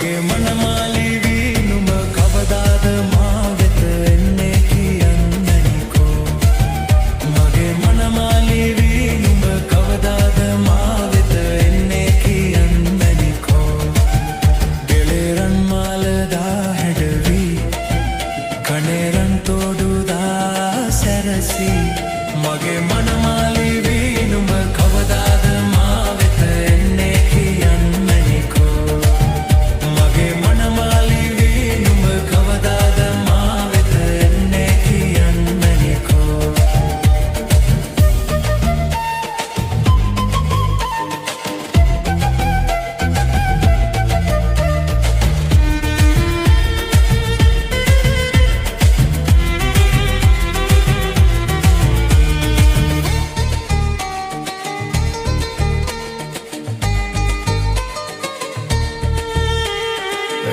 මගේ මනමාලි වී නුඹ කවදාද මා වෙත එන්නේ කියන්නනිකෝ මගේ මනමාලි වී නුඹ කවදාද මා වෙත එන්නේ කියන්නනිකෝ ගෙලෙරන් මාලදා හැඩවී කණේරන් තෝඩුදා සැරසී මගේ මනමාලි වී නුඹ කවදාද මා වෙත එන්නේ කියන්නනිකෝ මගේ මනමාලි වී නුඹ කවදාද මා වෙත එන්නේ කියන්නනිකෝ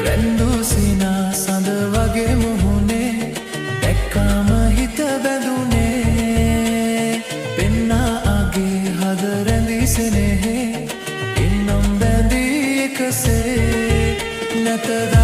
රැන්දුසිනා සඳ වගේ මුහුණේ දැක්කාම හිත බැඳුනේ පෙන්නා අගේ හද රැඳී සෙනෙහේ ඉන්නම් බැඳී එකසේ නැතද